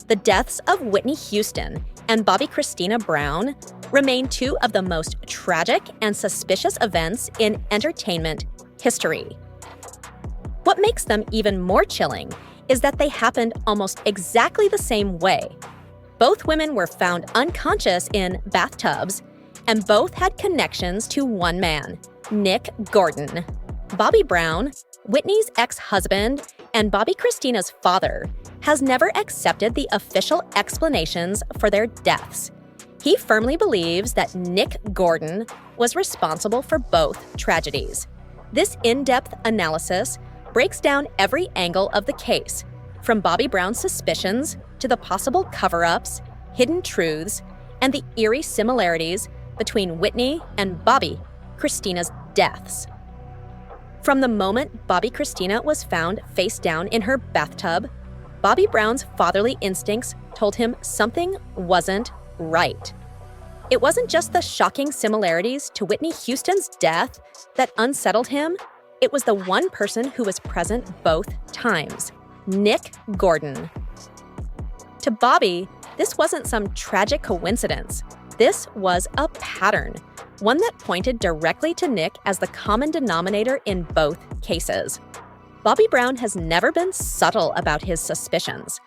The deaths of Whitney Houston and Bobbi Kristina Brown remain two of the most tragic and suspicious events in entertainment history. What makes them even more chilling is that they happened almost exactly the same way. Both women were found unconscious in bathtubs, and both had connections to one man, Nick Gordon. Bobby Brown, Whitney's ex-husband and Bobbi Kristina's father, has never accepted the official explanations for their deaths. He firmly believes that Nick Gordon was responsible for both tragedies. This in-depth analysis breaks down every angle of the case, from Bobby Brown's suspicions to the possible cover-ups, hidden truths, and the eerie similarities between Whitney and Bobbi Kristina's deaths. From the moment Bobbi Kristina was found face down in her bathtub, Bobby Brown's fatherly instincts told him something wasn't right. It wasn't just the shocking similarities to Whitney Houston's death that unsettled him, it was the one person who was present both times, Nick Gordon. To Bobby, this wasn't some tragic coincidence. This was a pattern, one that pointed directly to Nick as the common denominator in both cases. Bobby Brown has never been subtle about his suspicions.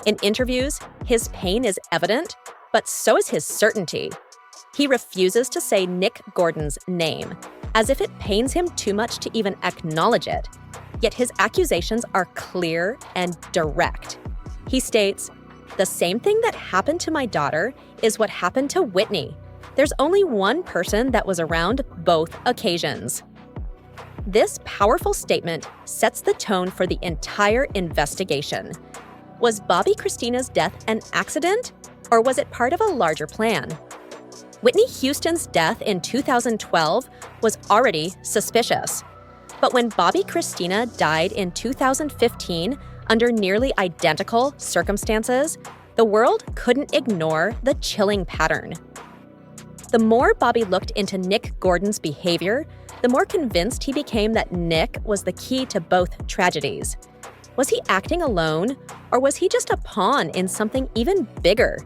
In interviews, his pain is evident, but so is his certainty. He refuses to say Nick Gordon's name, as if it pains him too much to even acknowledge it. Yet his accusations are clear and direct. He states, "The same thing that happened to my daughter is what happened to Whitney. There's only one person that was around both occasions." This powerful statement sets the tone for the entire investigation. Was Bobbi Kristina's death an accident, or was it part of a larger plan? Whitney Houston's death in 2012 was already suspicious. But when Bobbi Kristina died in 2015 under nearly identical circumstances, the world couldn't ignore the chilling pattern. The more Bobby looked into Nick Gordon's behavior, the more convinced he became that Nick was the key to both tragedies. Was he acting alone, or was he just a pawn in something even bigger?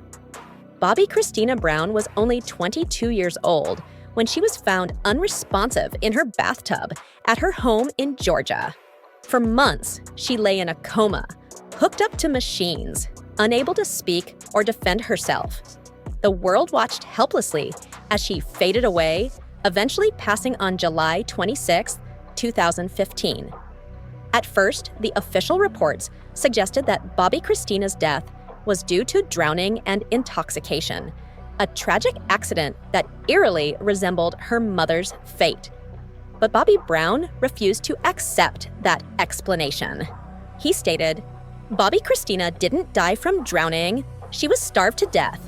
Bobbi Kristina Brown was only 22 years old when she was found unresponsive in her bathtub at her home in Georgia. For months, she lay in a coma, hooked up to machines, unable to speak or defend herself. The world watched helplessly as she faded away, eventually passing on July 26, 2015. At first, the official reports suggested that Bobbi Kristina's death was due to drowning and intoxication, a tragic accident that eerily resembled her mother's fate. But Bobby Brown refused to accept that explanation. He stated, "Bobbi Kristina didn't die from drowning, she was starved to death."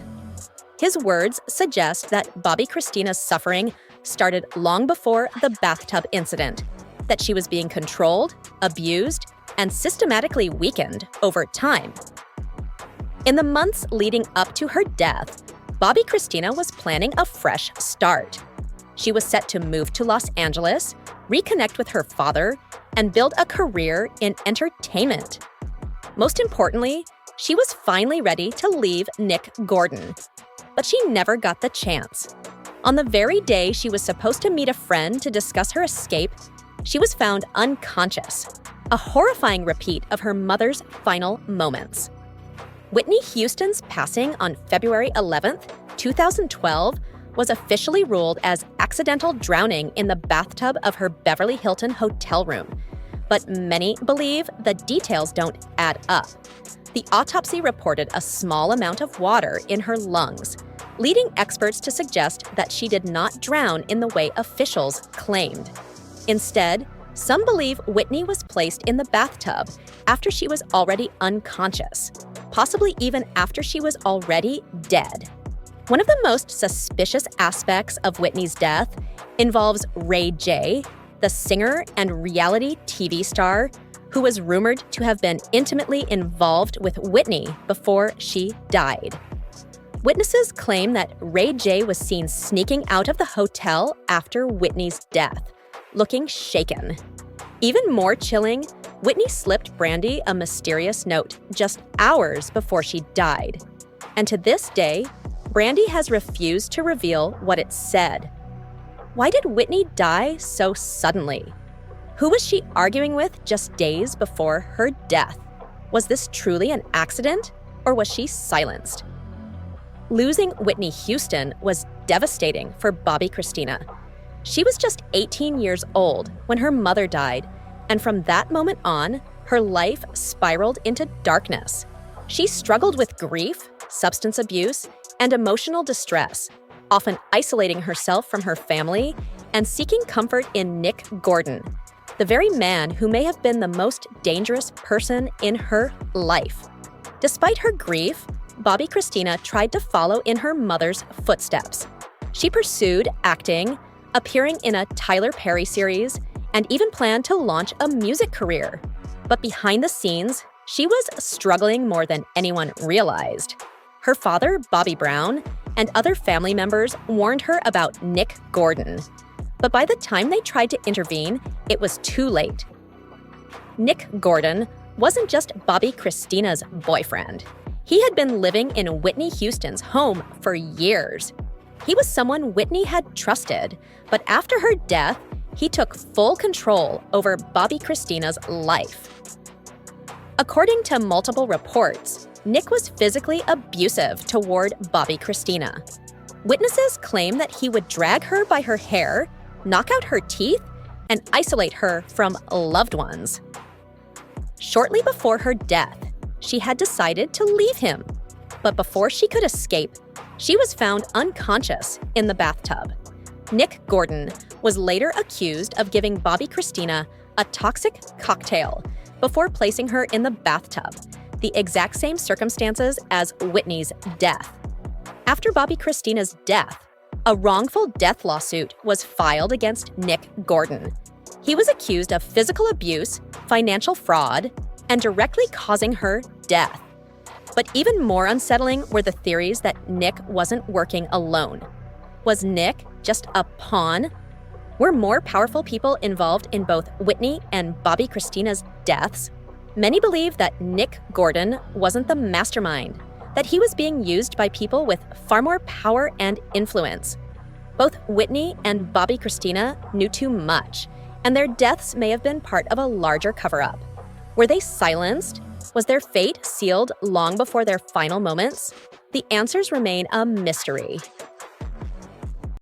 His words suggest that Bobbi Kristina's suffering started long before the bathtub incident, that she was being controlled, abused, and systematically weakened over time. In the months leading up to her death, Bobbi Kristina was planning a fresh start. She was set to move to Los Angeles, reconnect with her father, and build a career in entertainment. Most importantly, she was finally ready to leave Nick Gordon. But she never got the chance. On the very day she was supposed to meet a friend to discuss her escape, she was found unconscious, a horrifying repeat of her mother's final moments. Whitney Houston's passing on February 11, 2012, was officially ruled as accidental drowning in the bathtub of her Beverly Hilton hotel room. But many believe the details don't add up. The autopsy reported a small amount of water in her lungs, leading experts to suggest that she did not drown in the way officials claimed. Instead, some believe Whitney was placed in the bathtub after she was already unconscious, possibly even after she was already dead. One of the most suspicious aspects of Whitney's death involves Ray J, the singer and reality TV star who was rumored to have been intimately involved with Whitney before she died. Witnesses claim that Ray J was seen sneaking out of the hotel after Whitney's death, looking shaken. Even more chilling, Whitney slipped Brandy a mysterious note just hours before she died. And to this day, Brandy has refused to reveal what it said. Why did Whitney die so suddenly? Who was she arguing with just days before her death? Was this truly an accident, or was she silenced? Losing Whitney Houston was devastating for Bobbi Kristina. She was just 18 years old when her mother died, and from that moment on, her life spiraled into darkness. She struggled with grief, substance abuse, and emotional distress, often isolating herself from her family and seeking comfort in Nick Gordon, the very man who may have been the most dangerous person in her life. Despite her grief, Bobbi Kristina tried to follow in her mother's footsteps. She pursued acting, appearing in a Tyler Perry series, and even planned to launch a music career. But behind the scenes, she was struggling more than anyone realized. Her father, Bobby Brown, and other family members warned her about Nick Gordon. But by the time they tried to intervene, it was too late. Nick Gordon wasn't just Bobbi Kristina's boyfriend. He had been living in Whitney Houston's home for years. He was someone Whitney had trusted, but after her death, he took full control over Bobbi Kristina's life. According to multiple reports, Nick was physically abusive toward Bobbi Kristina. Witnesses claim that he would drag her by her hair, knock out her teeth, and isolate her from loved ones. Shortly before her death, she had decided to leave him. But before she could escape, she was found unconscious in the bathtub. Nick Gordon was later accused of giving Bobbi Kristina a toxic cocktail before placing her in the bathtub, the exact same circumstances as Whitney's death. After Bobbi Kristina's death, a wrongful death lawsuit was filed against Nick Gordon. He was accused of physical abuse, financial fraud, and directly causing her death. But even more unsettling were the theories that Nick wasn't working alone. Was Nick just a pawn? Were more powerful people involved in both Whitney and Bobbi Kristina's deaths? Many believe that Nick Gordon wasn't the mastermind, that he was being used by people with far more power and influence. Both Whitney and Bobbi Kristina knew too much, and their deaths may have been part of a larger cover-up. Were they silenced? Was their fate sealed long before their final moments? The answers remain a mystery.